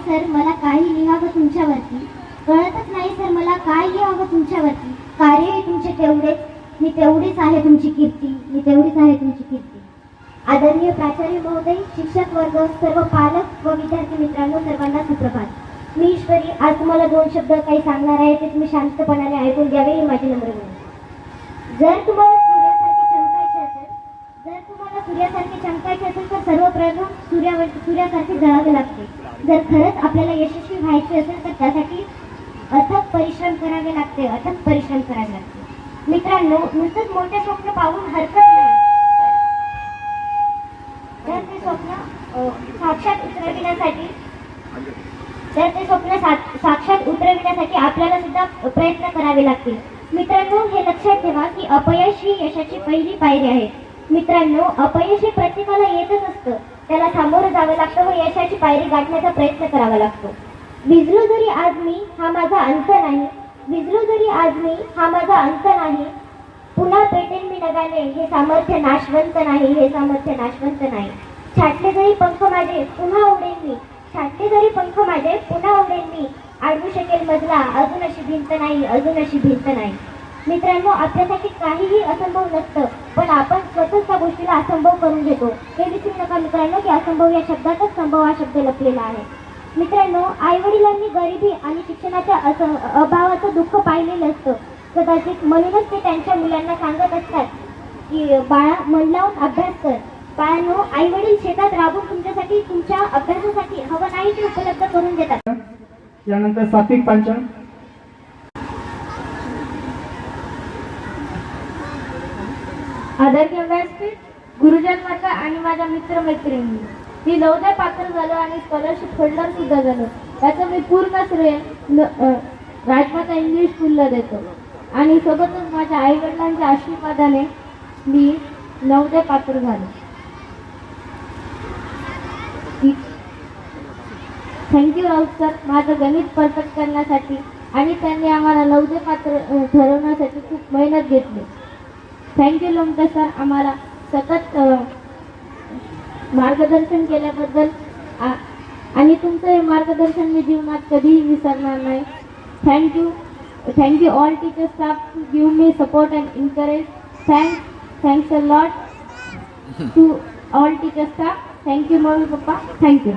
Sir मला काही लिहावं तुमच्यावरती, कळतच नाही सर मला काय लिहावं तुमच्यावरती. कार्य तुमचे तेवढेच, मी तेवढीच आहे तुमची कीर्ती, मी तेवढीच आहे तुमची कीर्ती. आदरणीय प्राचार्य महोदय, शिक्षक वर्ग, सर्व पालक व विद्यार्थी मित्रांनो, सर्वांना सुप्रभात. मी ईश्वरी आज तुम्हाला 2 शब्द काही सांगणार आहे, ते तुम्ही शांतपणाने ऐकून घ्यावे ही माझी नम्र विनंती. जर तुम्हाला सूर्यासारखे चमकायचे असेल तर सर्वप्रथम सूर्यासारखे जळावे लागते. जर खरंच आपल्याला यशस्वी व्हायचे असेल तर त्यासाठी अथक परिश्रम करावे लागते, अथक परिश्रम करावे लागते. मित्रांनो, नुसतंच मोठे स्वप्न पाहून हरकत नाही, तर ते स्वप्न साक्षात उतरविण्यासाठी आपल्याला सुद्धा प्रयत्न करावे लागतील. मित्रांनो, हे लक्षात ठेवा की अपयश ही यशाची पहिली पायरी आहे. मित्रांनो, अपयश हे प्रत्येकाला येतच असतं, त्याला सामोरं जावं लागतं व यशाची पायरी गाठण्याचा प्रयत्न करावा लागतो. भिजलो जरी आज मी हा माझा अंत नाही, भिजलो जरी आज मी हा माझा अंत नाही, पुन्हा पेटेन मी नव्याने, हे सामर्थ्य नाशवंत नाही, हे सामर्थ्य नाशवंत नाही. छाटले जरी पंख माझे पुन्हा उडेन मी, छाटले जरी पंख माझे पुन्हा उडेन मी, अडवू शकेल मजला अजून अशी भिंत नाही, अजून अशी भिंत नाही. मित्रांनो, आपल्यासाठी काहीही असंभव नसतं, पण आपण स्वतःच त्या गोष्टीला असंभव करून घेतो. हे विसरू नका मित्रांनो की असंभव या शब्दातच संभव हा शब्द लपलेला आहे. मित्रांनो, आई वडिलांनी गरिबी आणि शिक्षणाच्या अभावाचं दुःख पाहिलेलं असतं. कदाचित म्हणूनच ते त्यांच्या मुलांना सांगत असतात की बाळा, मन लावून अभ्यास कर. बाळांनो, आई वडील शेतात राबून तुमच्यासाठी, तुमच्या अभ्यासासाठी हवं नाही ते उपलब्ध करून देतात. यानंतर सात्विक पंचम. आदरणीय व्यासपीठ, गुरुजन वर्ग आणि माझ्या मित्रमैत्रिणी, मी 9th पात्र झालो आणि स्कॉलरशिप होल्डर सुद्धा झालो. त्याचं मी पूर्ण श्रेय राजमाता इंग्लिश स्कूलला देतो आणि सोबतच माझ्या आई वडिलांच्या आशीर्वादाने मी 9th पात्र झालो. थँक्यू राऊत सर, माझं गणित परफेक्ट करण्यासाठी आणि त्यांनी आम्हाला 9th पात्र ठरवण्यासाठी खूप मेहनत घेतली. थँक्यू लोमटे सर, आम्हाला सतत मार्गदर्शन केल्याबद्दल आणि तुमचं हे मार्गदर्शन मी जीवनात कधीही विसरणार नाही. Thank you all teacher staff to give me support and encourage. Thanks a lot to all teacher staff. Thank you mummy papa. Thank you.